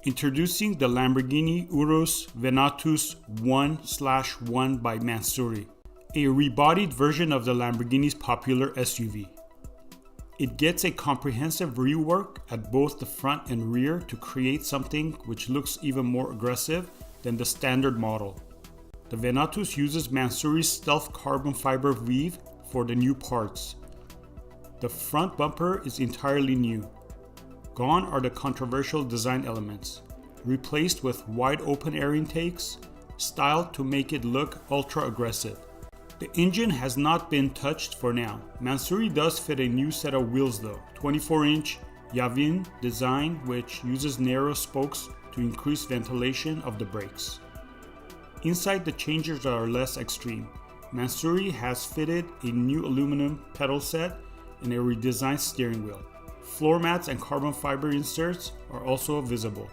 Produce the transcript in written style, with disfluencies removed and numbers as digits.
Introducing the Lamborghini Urus Venatus 1/1 by Mansory, a rebodied version of the Lamborghini's popular SUV. It gets a comprehensive rework at both the front and rear to create something which looks even more aggressive than the standard model. The Venatus uses Mansory's stealth carbon fiber weave for the new parts. The front bumper is entirely new. Gone are the controversial design elements, replaced with wide open air intakes, styled to make it look ultra aggressive. The engine has not been touched for now. Mansory does fit a new set of wheels though, 24-inch Yavin design which uses narrow spokes to increase ventilation of the brakes. Inside, the changes are less extreme. Mansory has fitted a new aluminum pedal set and a redesigned steering wheel. Floor mats and carbon fiber inserts are also visible.